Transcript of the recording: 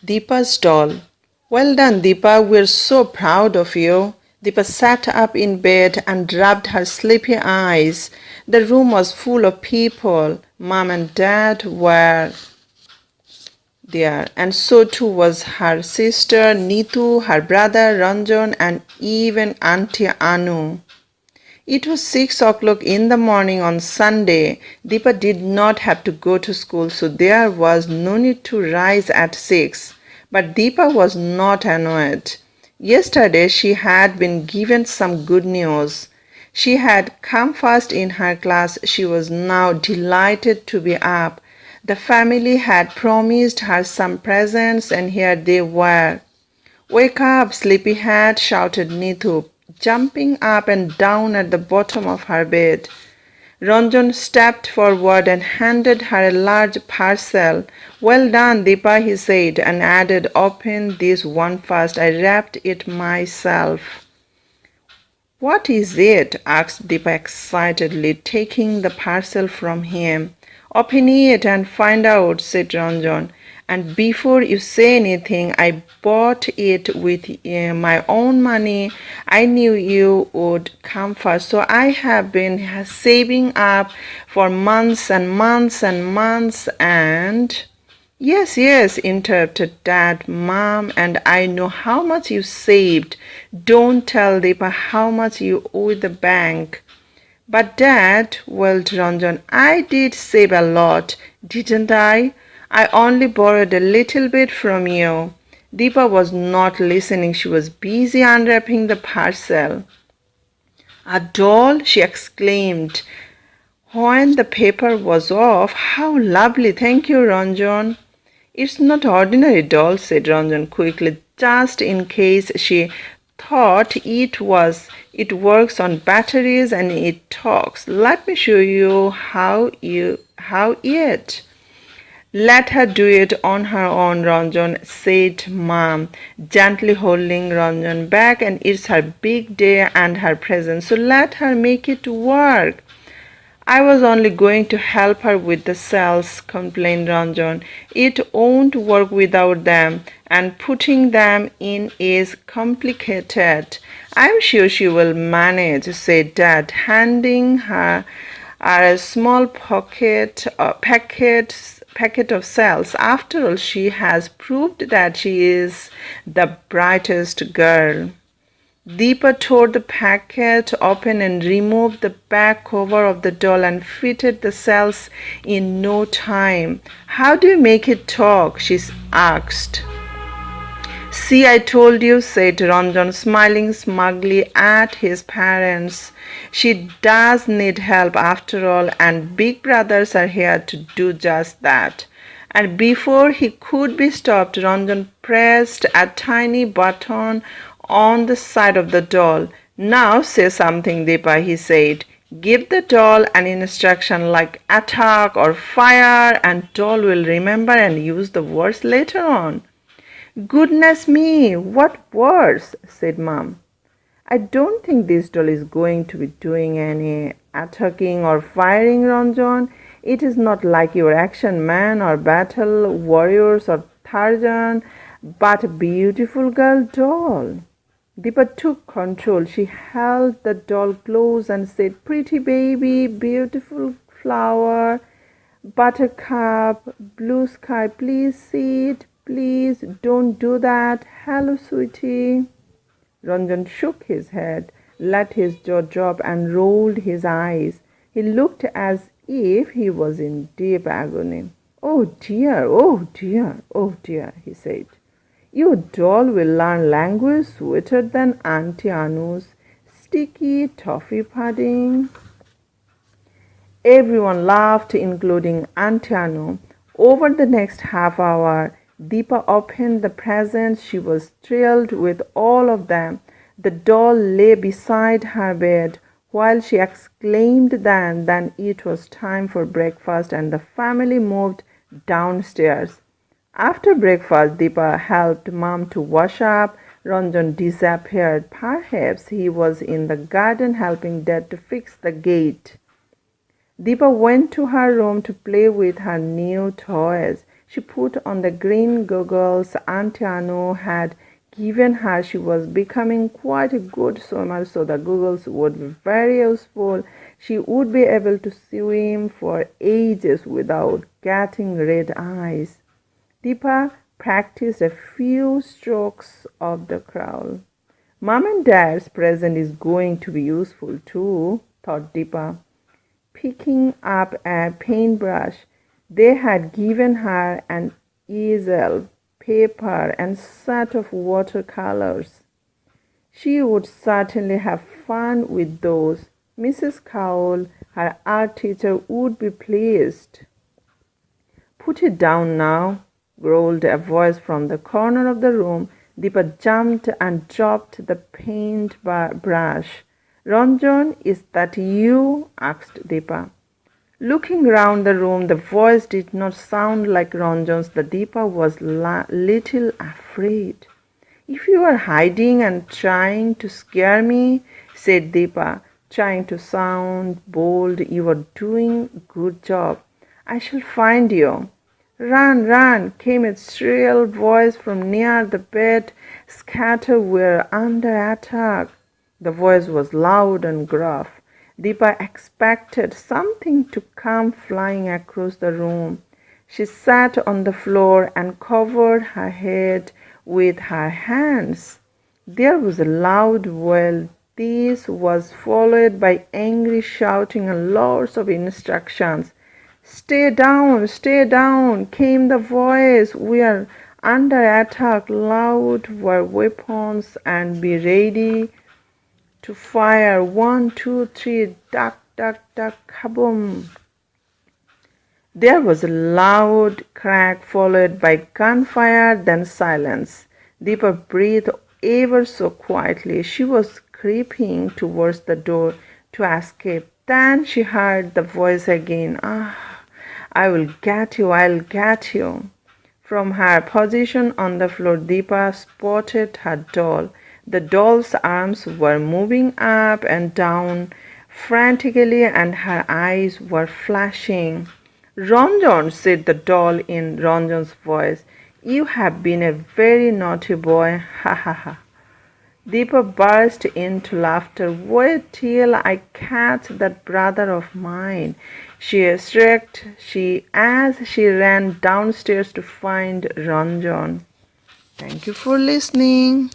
Deepa's doll. Well done, Deepa. We're so proud of you. Deepa sat up in bed and rubbed her sleepy eyes. The room was full of people. Mom and Dad were there, and so too was her sister Neetu, her brother Ranjon, and even Auntie Anu. It was 6 o'clock in the morning on Sunday. Deepa did not have to go to school, so there was no need to rise at 6. But Deepa was not annoyed. Yesterday she had been given some good news. She had come first in her class. She was now delighted to be up. The family had promised her some presents, and here they were. "Wake up, sleepyhead," shouted Neetu, jumping up and down at the bottom of her bed. Ranjan stepped forward and handed her a large parcel. "Well done, Deepa," he said, and added, "Open this one first. I wrapped it myself." "What is it?" asked Deepa excitedly, taking the parcel from him. "Open it and find out," said Ranjan. "And before you say anything, I bought it with my own money. I knew you would come first, so I have been saving up for months and months and months and—" "Yes, yes," interrupted Dad. "Mom and I know how much you saved. Don't tell Deepa how much you owe the bank." "But Dad," wailed Ranjan, "I did save a lot, didn't I? I only borrowed a little bit from you." Deepa was not listening. She was busy unwrapping the parcel. "A doll!" she exclaimed when the paper was off. "How lovely! Thank you, Ranjan." "It's not ordinary doll," said Ranjan quickly, just in case she thought it was. "It works on batteries and it talks. Let me show you how it." "Let her do it on her own, Ranjan," said Mom, gently holding Ranjan back. "And it's her big day and her present, so let her make it work." "I was only going to help her with the cells," complained Ranjan. "It won't work without them, and putting them in is complicated." "I'm sure she will manage," said Dad, handing her a small packet of cells. "After all, she has proved that she is the brightest girl." Deepa tore the packet open and removed the back cover of the doll and fitted the cells in no time. "How do you make it talk?" she asked. "See, I told you," said Ranjan, smiling smugly at his parents. "She does need help after all, and big brothers are here to do just that." And before he could be stopped, Ranjan pressed a tiny button on the side of the doll. "Now say something, Deepa," he said. "Give the doll an instruction like attack or fire, and doll will remember and use the words later on." "Goodness me, what words?" said Mom. "I don't think this doll is going to be doing any attacking or firing, Ranjan. It is not like your action man or battle warriors or Tarzan, but a beautiful girl doll." Deepa took control. She held the doll close and said, "Pretty baby, beautiful flower, buttercup, blue sky, please sit, please don't do that. Hello, sweetie." Ranjan shook his head, let his jaw drop, and rolled his eyes. He looked as if he was in deep agony. "Oh dear, oh dear, oh dear," he said. "Your doll will learn language sweeter than Auntie Anu's sticky toffee pudding." Everyone laughed, including Auntie Anu. Over the next half hour, Deepa opened the presents. She was thrilled with all of them. The doll lay beside her bed while she exclaimed then it was time for breakfast, and the family moved downstairs. After breakfast, Deepa helped Mom to wash up. Ranjan disappeared. Perhaps he was in the garden helping Dad to fix the gate. Deepa went to her room to play with her new toys. She put on the green goggles Auntie Anu had given her. She was becoming quite a good swimmer, so the goggles would be very useful. She would be able to swim for ages without getting red eyes. Deepa practiced a few strokes of the crawl. Mom and Dad's present is going to be useful too, thought Deepa. Picking up a paintbrush, they had given her an easel, paper, and set of watercolors. She would certainly have fun with those. Mrs. Cowell, her art teacher, would be pleased. Put it down now, growled a voice from the corner of the room. Deepa jumped and dropped the paintbrush. Ranjon, is that you? Asked Deepa. Looking round the room, the voice did not sound like Ranjan's. The Deepa was little afraid. If you are hiding and trying to scare me, said Deepa, trying to sound bold, you are doing a good job. I shall find you. Run, run, came a shrill voice from near the bed. Scatter, we're under attack. The voice was loud and gruff. Deepa expected something to come flying across the room. She sat on the floor and covered her head with her hands. There was a loud wail. This was followed by angry shouting and lots of instructions. Stay down, came the voice. We are under attack. Loud were weapons and be ready to fire. 1, 2, 3, duck, duck, duck, kaboom. There was a loud crack followed by gunfire, then silence. Deepa breathed ever so quietly. She was creeping towards the door to escape. Then she heard the voice again. I will get you, I'll get you. From her position on the floor, Deepa spotted her doll. The doll's arms were moving up and down frantically and her eyes were flashing. Ranjon, said the doll in Ranjan's voice, you have been a very naughty boy. Ha ha ha. Deepa burst into laughter. Wait till I catch that brother of mine, she shrieked as she ran downstairs to find Ranjan. Thank you for listening.